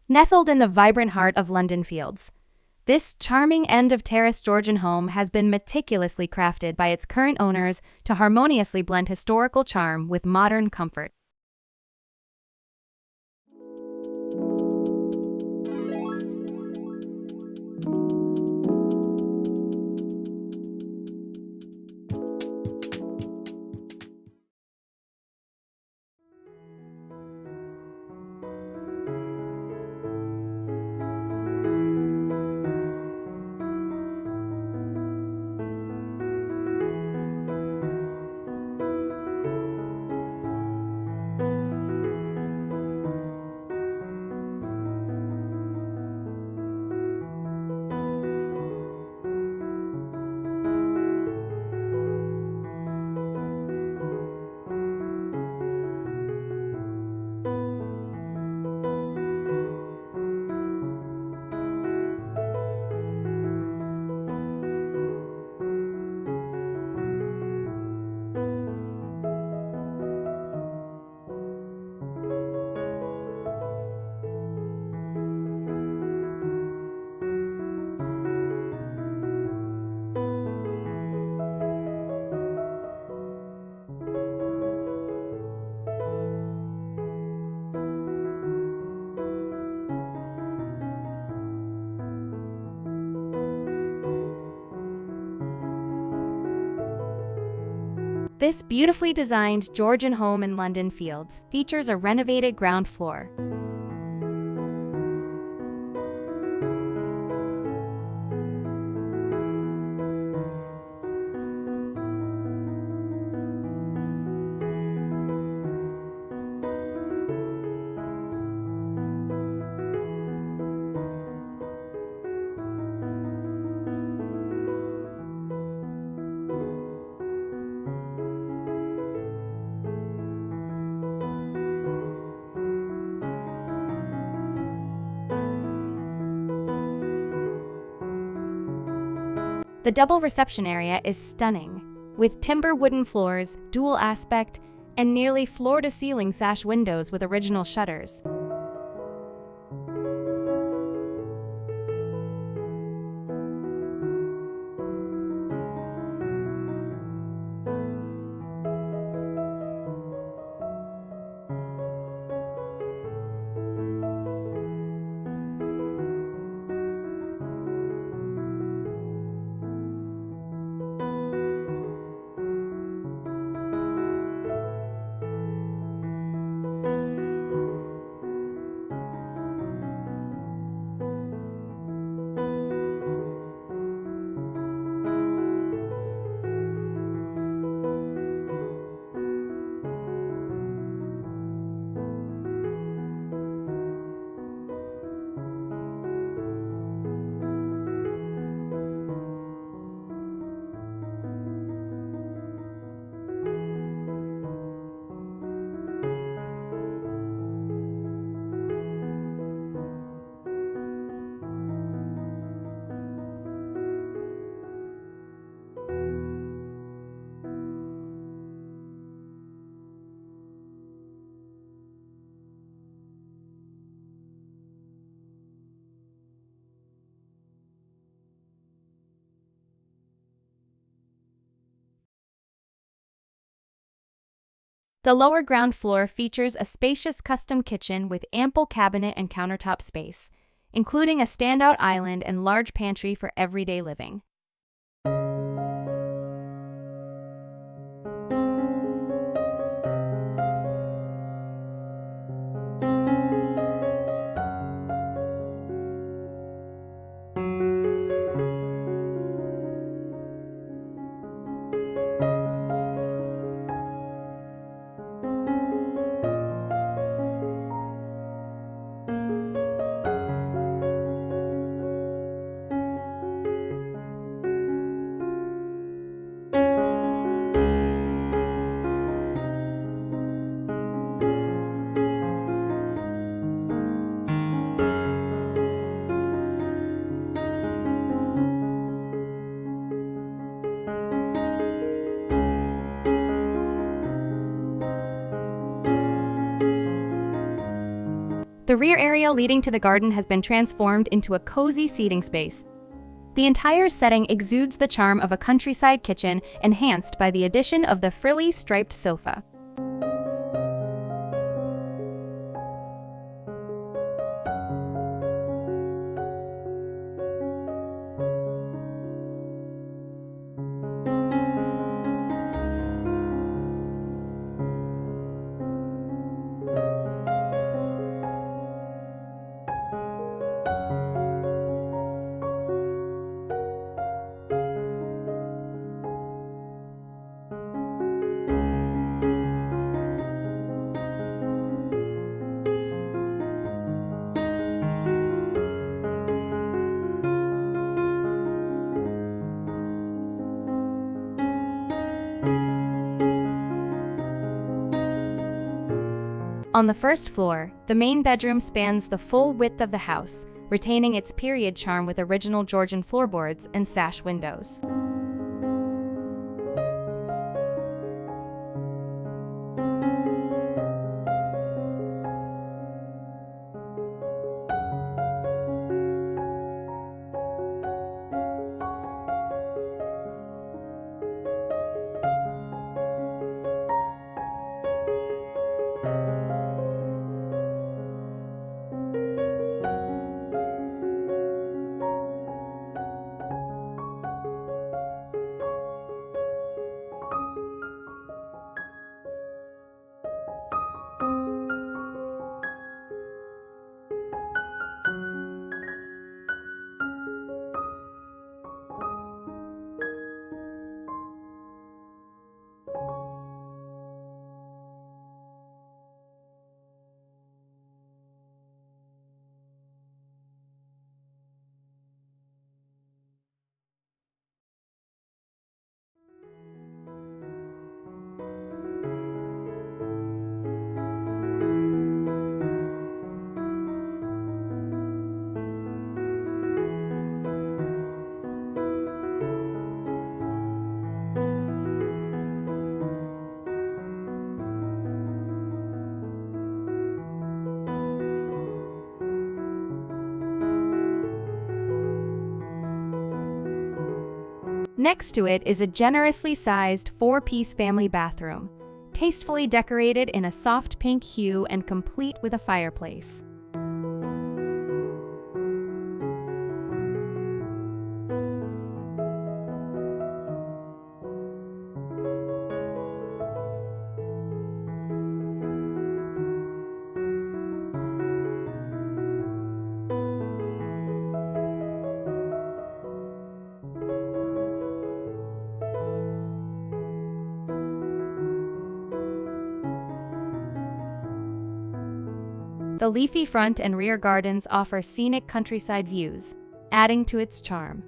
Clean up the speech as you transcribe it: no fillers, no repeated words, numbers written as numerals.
Nestled in the vibrant heart of London Fields, this charming end-of-terrace Georgian home has been meticulously crafted by its current owners to harmoniously blend historical charm with modern comfort. This beautifully designed Georgian home in London Fields features a renovated ground floor. The double reception area is stunning, with timber wooden floors, dual aspect, and nearly floor-to-ceiling sash windows with original shutters. The lower ground floor features a spacious custom kitchen with ample cabinet and countertop space, including a standout island and large pantry for everyday living. The rear area leading to the garden has been transformed into a cozy seating space. The entire setting exudes the charm of a countryside kitchen, enhanced by the addition of the frilly striped sofa. On the first floor, the main bedroom spans the full width of the house, retaining its period charm with original Georgian floorboards and sash windows. Next to it is a generously sized 4-piece family bathroom, tastefully decorated in a soft pink hue and complete with a fireplace. The leafy front and rear gardens offer scenic countryside views, adding to its charm.